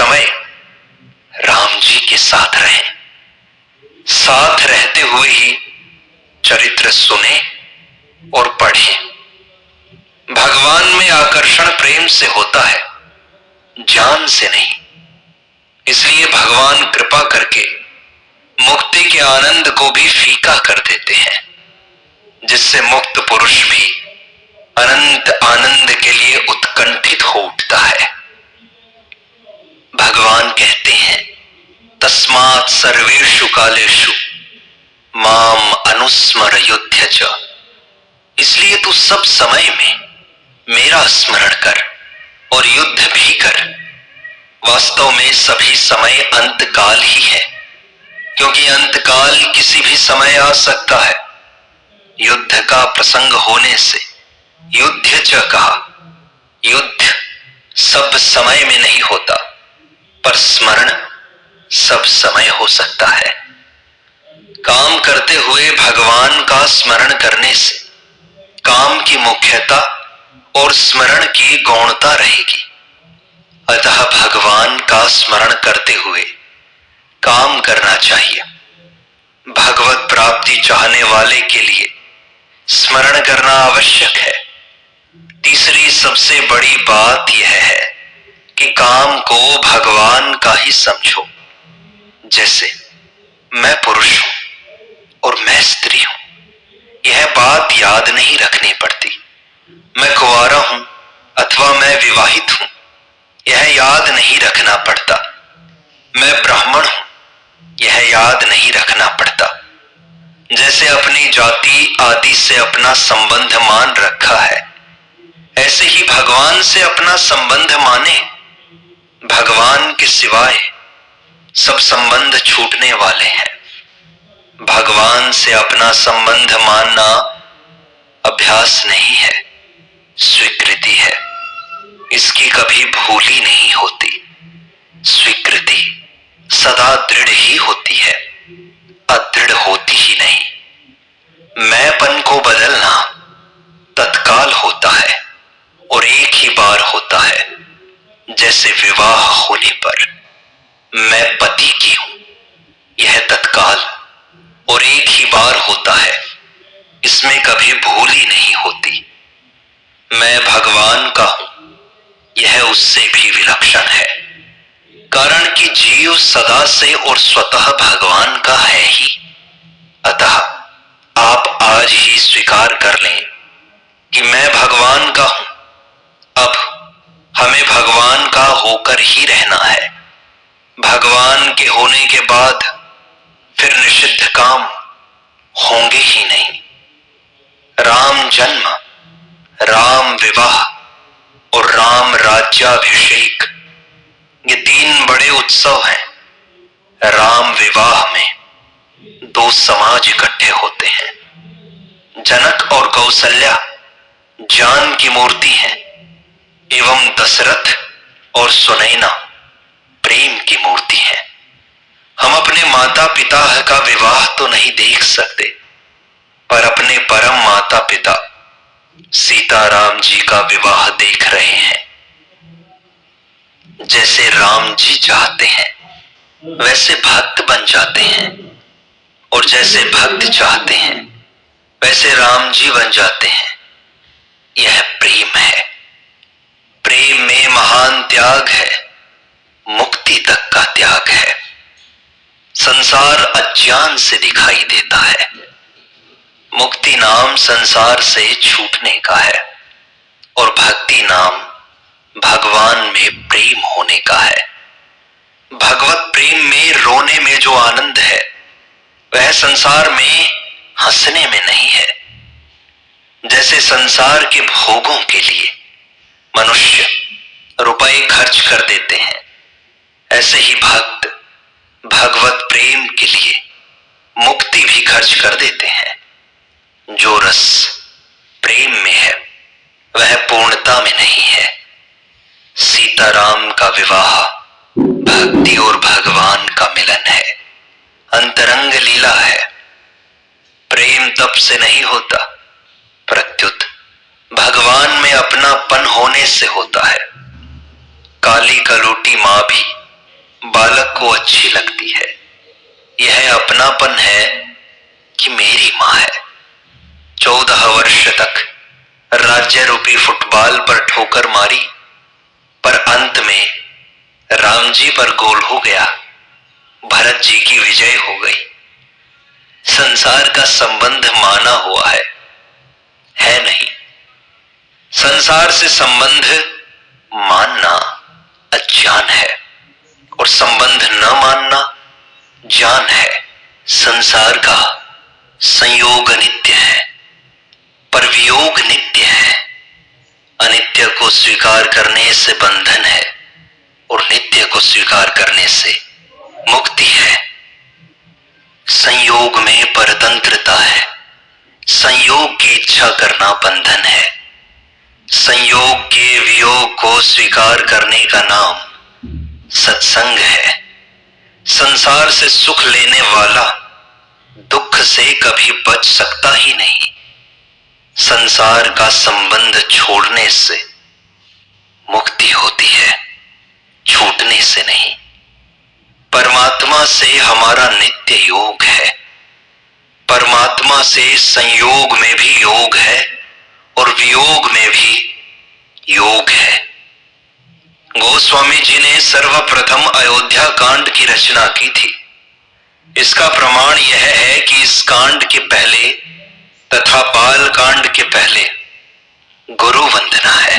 समय राम जी के साथ रहें। साथ रहते हुए ही चरित्र सुने और पढ़ें। भगवान में आकर्षण प्रेम से होता है, ज्ञान से नहीं। इसलिए भगवान कृपा करके मुक्ति के आनंद को भी फीका कर देते हैं, जिससे मुक्त पुरुष भी अनंत आनंद के लिए उत्कंठित हो उठता है। भगवान कहते हैं, तस्मात् सर्वेषु कालेषु माम अनुस्मर युध्य च। इसलिए तू सब समय में मेरा स्मरण कर और युद्ध भी कर। वास्तव में सभी समय अंतकाल ही है, क्योंकि अंतकाल किसी भी समय आ सकता है। युद्ध का प्रसंग होने से युध्य च कहा। युद्ध सब समय में नहीं होता, पर स्मरण सब समय हो सकता है। काम करते हुए भगवान का स्मरण करने से काम की मुख्यता और स्मरण की गौणता रहेगी। अतः भगवान का स्मरण करते हुए काम करना चाहिए। भगवत प्राप्ति चाहने वाले के लिए स्मरण करना आवश्यक है। तीसरी सबसे बड़ी बात यह है कि काम को भगवान का ही समझो। जैसे मैं पुरुष हूं और मैं स्त्री हूं, यह बात याद नहीं रखनी पड़ती। मैं कुंवारा हूं अथवा मैं विवाहित हूं, यह याद नहीं रखना पड़ता। मैं ब्राह्मण हूं, यह याद नहीं रखना पड़ता। जैसे अपनी जाति आदि से अपना संबंध मान रखा है, ऐसे ही भगवान से अपना संबंध माने। भगवान के सिवाय सब संबंध छूटने वाले हैं। भगवान से अपना संबंध मानना अभ्यास नहीं है, स्वीकृति है। इसकी कभी भूल ही नहीं होती। स्वीकृति सदा दृढ़ ही होती है, अदृढ़ होती ही नहीं। मैंपन को बदलना तत्काल होता है और एक ही बार होता है। जैसे विवाह होने पर मैं पति की हूं, यह तत्काल और एक ही बार होता है, इसमें कभी भूल ही नहीं होती। मैं भगवान का हूं, यह उससे भी विलक्षण है, कारण कि जीव सदा से और स्वतः भगवान का है ही। अतः आप आज ही स्वीकार कर लें कि मैं भगवान का हूं। अब हमें भगवान का होकर ही रहना है। भगवान के होने के बाद फिर निषिद्ध काम होंगे ही नहीं। राम जन्म, राम विवाह और राम राज्याभिषेक, ये तीन बड़े उत्सव हैं। राम विवाह में दो समाज इकट्ठे होते हैं। जनक और कौशल्या ज्ञान की मूर्ति हैं, एवं दशरथ और सुनैना प्रेम की मूर्ति है। हम अपने माता पिता का विवाह तो नहीं देख सकते, पर अपने परम माता पिता सीताराम जी का विवाह देख रहे हैं। जैसे राम जी चाहते हैं वैसे भक्त बन जाते हैं, और जैसे भक्त चाहते हैं वैसे राम जी बन जाते हैं। यह प्रेम है। प्रेम में महान त्याग है, मुक्ति तक का त्याग है। संसार अज्ञान से दिखाई देता है, मुक्ति नाम संसार से छूटने का है, और भक्ति नाम भगवान में प्रेम होने का है। भगवत प्रेम में रोने में जो आनंद है, वह संसार में हंसने में नहीं है। जैसे संसार के भोगों के लिए मनुष्य रुपए खर्च कर देते हैं, ऐसे ही भक्त भगवत प्रेम के लिए मुक्ति भी खर्च कर देते हैं। जो रस प्रेम में है वह पूर्णता में नहीं है। सीताराम का विवाह भक्ति और भगवान का मिलन है, अंतरंग लीला है। प्रेम तप से नहीं होता, प्रत्युत भगवान में अपनापन होने से होता है। काली कलोटी मां भी को अच्छी लगती है। यह अपनापन है कि मेरी मां है। 14 वर्ष तक राज्य रूपी फुटबॉल पर ठोकर मारी, पर अंत में राम जी पर गोल हो गया, भरत जी की विजय हो गई। संसार का संबंध माना हुआ है नहीं। संसार से संबंध मानना अज्ञान है और संबंध न मानना ज्ञान है। संसार का संयोग नित्य है, पर वियोग नित्य है। अनित्य को स्वीकार करने से बंधन है और नित्य को स्वीकार करने से मुक्ति है। संयोग में परतंत्रता है, संयोग की इच्छा करना बंधन है। संयोग के वियोग को स्वीकार करने का नाम सत्संग है। संसार से सुख लेने वाला दुख से कभी बच सकता ही नहीं। संसार का संबंध छोड़ने से मुक्ति होती है, छूटने से नहीं। परमात्मा से हमारा नित्य योग है। परमात्मा से संयोग में भी योग है और वियोग में भी योग है। गोस्वामी जी ने सर्वप्रथम अयोध्या कांड की रचना की थी। इसका प्रमाण यह है कि इस कांड के पहले तथा बाल कांड के पहले गुरु वंदना है।